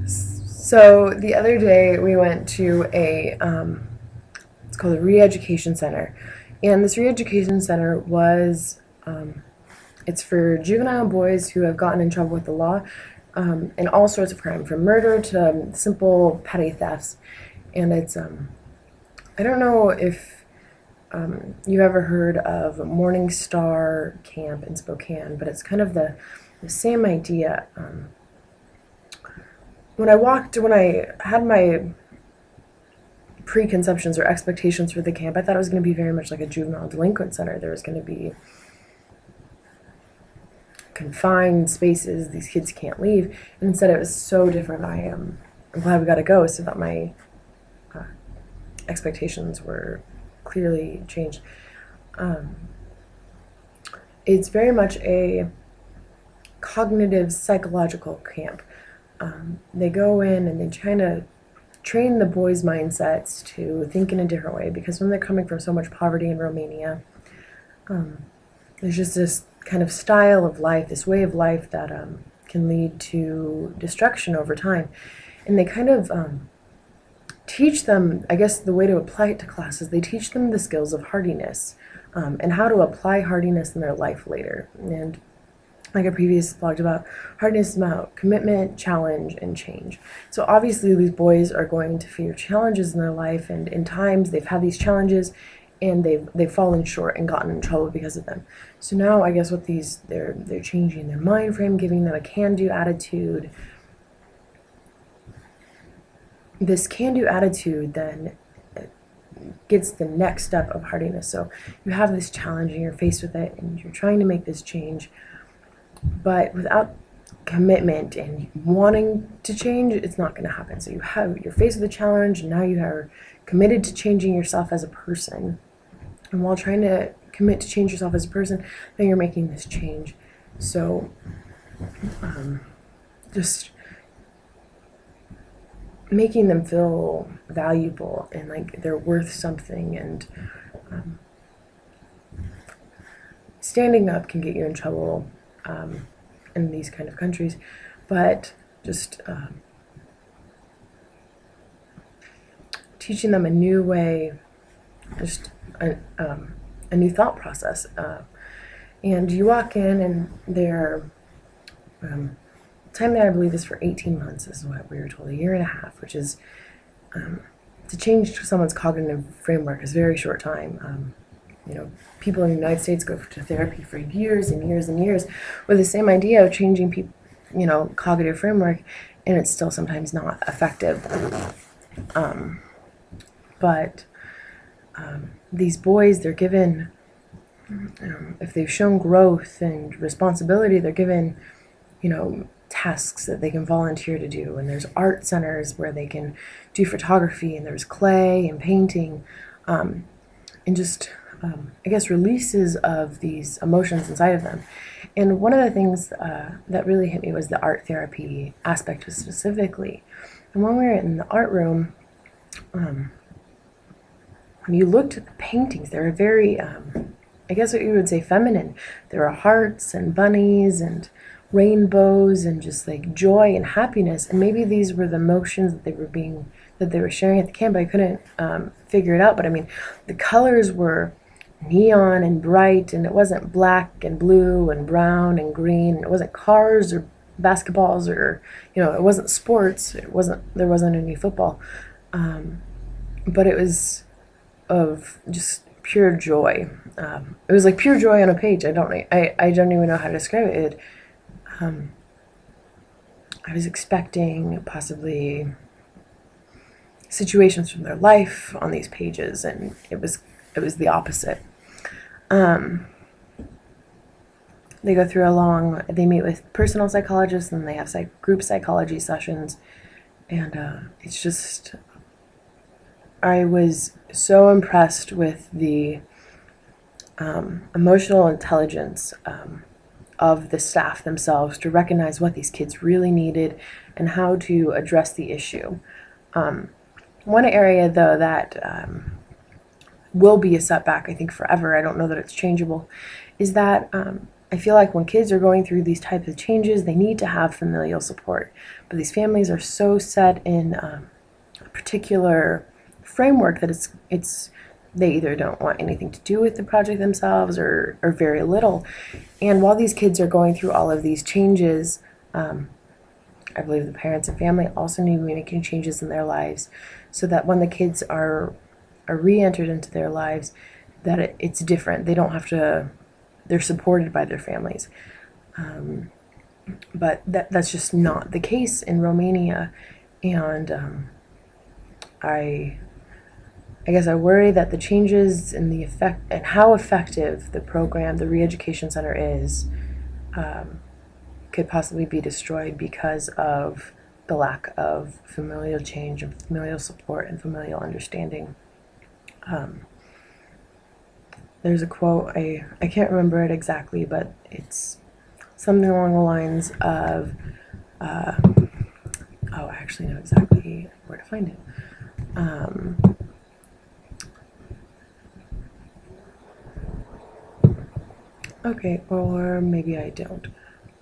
So the other day we went to it's called a re-education center, and this re-education center was, it's for juvenile boys who have gotten in trouble with the law, and all sorts of crime, from murder to simple petty thefts, and it's I don't know if you ever heard of Morning Star Camp in Spokane, but it's kind of the same idea. When I had my preconceptions or expectations for the camp, I thought it was going to be very much like a juvenile delinquent center. There was going to be confined spaces; these kids can't leave. And instead, it was so different. I'm glad we got to go, so that my expectations were clearly changed. Um, it's very much a cognitive psychological camp. They go in and they try to train the boys' mindsets to think in a different way, because when they're coming from so much poverty in Romania, there's just this kind of style of life, this way of life that can lead to destruction over time. And they kind of teach them, I guess the way to apply it to classes, they teach them the skills of hardiness, and how to apply hardiness in their life later. And like I previously blogged about, hardness is about commitment, challenge, and change. So obviously these boys are going to face challenges in their life, and in times they've had these challenges and they've fallen short and gotten in trouble because of them. So now I guess with these, they're changing their mind frame, giving them a can-do attitude. This can-do attitude then gets the next step of hardiness. So you have this challenge and you're faced with it and you're trying to make this change, but without commitment and wanting to change, it's not going to happen. So you're faced with a challenge, and now you are committed to changing yourself as a person. And while trying to commit to change yourself as a person, then you're making this change. So just making them feel valuable and like they're worth something, and standing up can get you in trouble in these kind of countries, but just teaching them a new way, just a new thought process. And you walk in, and their time there, I believe, is for 18 months, is what we were told, a year and a half, which is, to change someone's cognitive framework is a very short time. People in the United States go to therapy for years and years and years with the same idea of changing people, cognitive framework, and it's still sometimes not effective. But these boys, they're given, if they've shown growth and responsibility, they're given, tasks that they can volunteer to do. And there's art centers where they can do photography, and there's clay and painting, and just I guess releases of these emotions inside of them. And one of the things that really hit me was the art therapy aspect specifically. And when we were in the art room, when you looked at the paintings, they were very, I guess what you would say, feminine. There were hearts and bunnies and rainbows and just like joy and happiness. And maybe these were the emotions that they were sharing at the camp. I couldn't figure it out, but I mean, the colors were neon and bright, and it wasn't black and blue and brown and green. It wasn't cars or basketballs, or it wasn't sports. There wasn't any football, but it was of just pure joy. It was like pure joy on a page. I don't even know how to describe it. I was expecting possibly situations from their life on these pages, and it was the opposite. They go through they meet with personal psychologists, and they have group psychology sessions, and it's just, I was so impressed with the emotional intelligence of the staff themselves to recognize what these kids really needed and how to address the issue. One area, though, that will be a setback, I think, forever, I don't know that it's changeable, is that I feel like when kids are going through these types of changes, they need to have familial support. But these families are so set in a particular framework that it's they either don't want anything to do with the project themselves or very little. And while these kids are going through all of these changes, I believe the parents and family also need to be making changes in their lives so that when the kids are re-entered into their lives, that it's different. They don't have to, they're supported by their families. But that's just not the case in Romania. And I guess I worry that the changes in the effect and how effective the program, the re-education center is, could possibly be destroyed because of the lack of familial change and familial support and familial understanding. There's a quote, I can't remember it exactly, but it's something along the lines of, oh, I actually know exactly where to find it. Okay, or maybe I don't.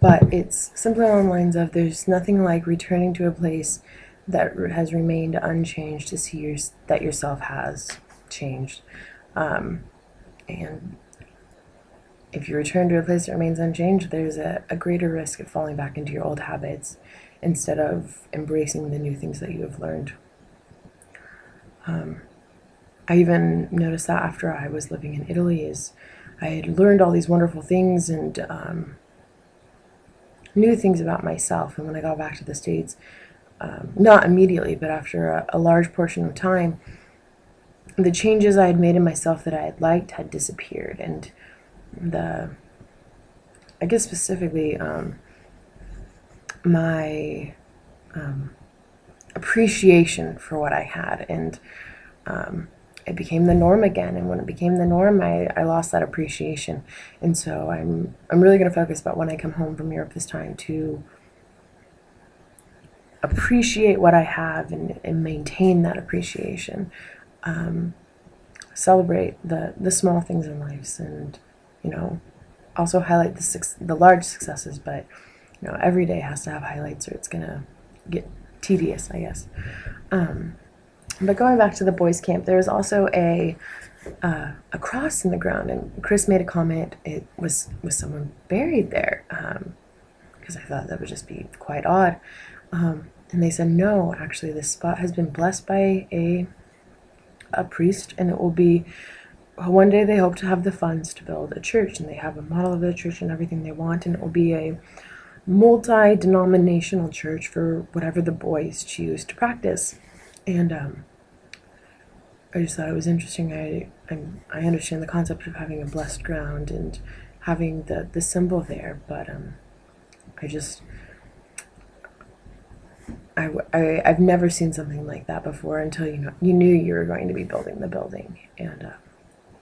But it's simply along the lines of there's nothing like returning to a place that has remained unchanged to see that yourself has changed. And if you return to a place that remains unchanged, there's a greater risk of falling back into your old habits instead of embracing the new things that you have learned. I even noticed that after I was living in Italy, is I had learned all these wonderful things and new things about myself. And when I got back to the States, not immediately, but after a large portion of time, the changes I had made in myself that I had liked had disappeared. And I guess specifically, my appreciation for what I had. And it became the norm again, and when it became the norm, I lost that appreciation. And so I'm really going to focus about when I come home from Europe this time to appreciate what I have and maintain that appreciation. Celebrate the small things in life, and also highlight the large successes. But every day has to have highlights, or it's gonna get tedious, I guess. But going back to the boys' camp, there was also a cross in the ground, and Chris made a comment. It was someone buried there, because I thought that would just be quite odd. And they said, no, actually, this spot has been blessed by a priest, and it will be, one day they hope to have the funds to build a church, and they have a model of the church and everything they want, and it will be a multi-denominational church for whatever the boys choose to practice. And I just thought it was interesting. I understand the concept of having a blessed ground and having the symbol there, but I've never seen something like that before until you knew you were going to be building the building, and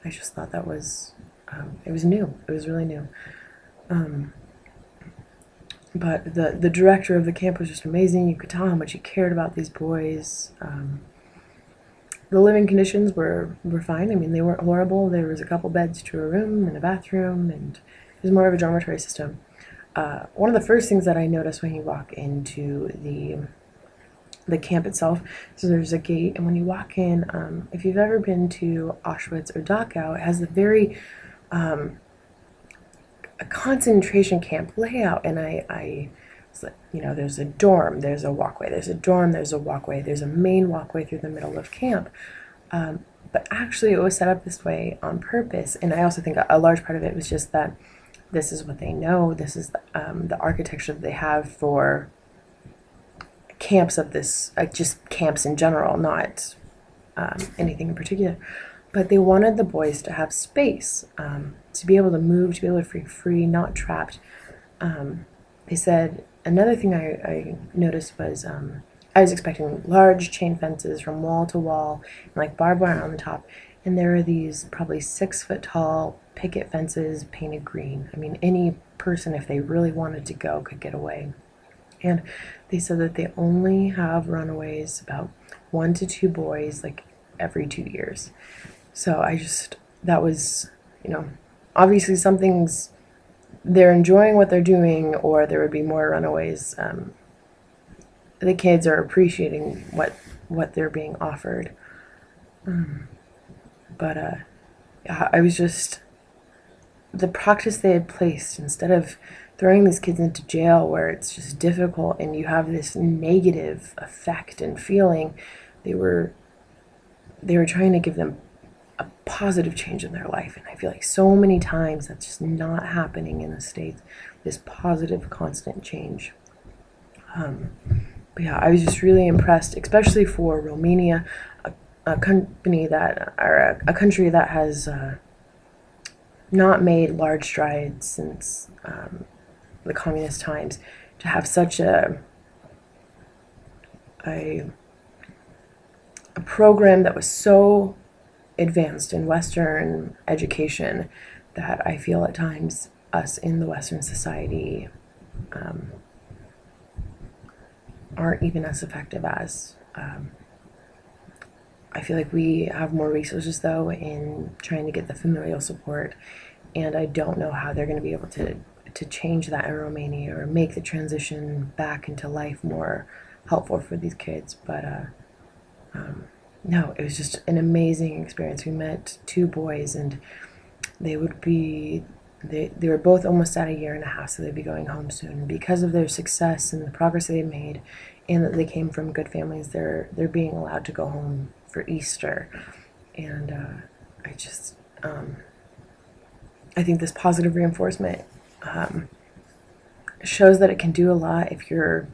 I just thought that was it was new. It was really new. But the director of the camp was just amazing. You could tell how much he cared about these boys. The living conditions were fine. I mean, they weren't horrible. There was a couple beds to a room and a bathroom, and it was more of a dormitory system. One of the first things that I noticed when you walk into the camp itself, so there's a gate, and when you walk in, if you've ever been to Auschwitz or Dachau, it has a very a concentration camp layout, and there's a dorm, there's a walkway, there's a dorm, there's a walkway, there's a main walkway through the middle of camp. But actually it was set up this way on purpose, and I also think a large part of it was just that this is what they know, this is the architecture that they have for camps of this, just camps in general, not anything in particular. But they wanted the boys to have space, to be able to move, to be able to be free, not trapped. They said, another thing I noticed was I was expecting large chain fences from wall to wall, and like barbed wire on the top, and there are these probably 6-foot tall picket fences painted green. I mean, any person, if they really wanted to go, could get away. And they said that they only have runaways, about 1 to 2 boys, like every 2 years. So that was, obviously something's they're enjoying what they're doing, or there would be more runaways. The kids are appreciating what they're being offered. But I was just, the practice they had placed, instead of throwing these kids into jail where it's just difficult and you have this negative effect and feeling, they were trying to give them a positive change in their life. And I feel like so many times that's just not happening in the States, this positive constant change. But yeah, I was just really impressed, especially for Romania, a company that, or a country that has not made large strides since the communist times, to have such a program that was so advanced in Western education that I feel at times us in the Western society aren't even as effective as. I feel like we have more resources, though, in trying to get the familial support, and I don't know how they're going to be able to change that in Romania or make the transition back into life more helpful for these kids. But no, it was just an amazing experience. We met two boys, and they would be they were both almost at a year and a half, so they'd be going home soon. Because of their success and the progress they made, and that they came from good families, they're being allowed to go home for Easter. And I just I think this positive reinforcement shows that it can do a lot if you're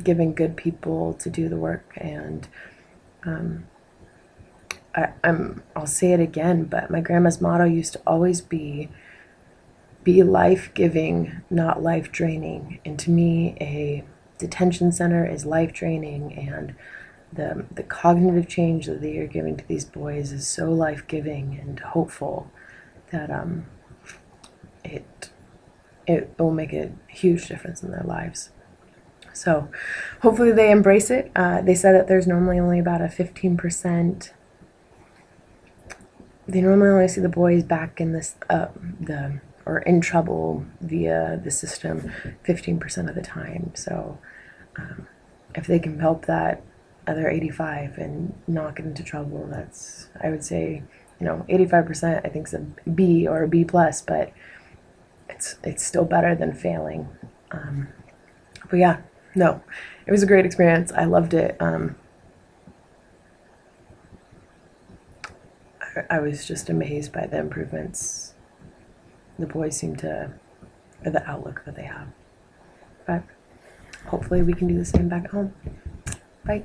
giving good people to do the work. And I'll say it again, but my grandma's motto used to always be life-giving, not life-draining. And to me, a detention center is life-draining, and the cognitive change that they are giving to these boys is so life-giving and hopeful that it will make a huge difference in their lives. So hopefully they embrace it. They said that there's normally only about a 15%. They normally only see the boys back in this or in trouble via the system 15% of the time. So if they can help that other 85 and not get into trouble, that's, I would say, 85% I think is a B or a B plus, but it's still better than failing. But yeah, no, it was a great experience. I loved it. I was just amazed by the improvements the boys seem to, or the outlook that they have. But hopefully we can do the same back at home. Bye.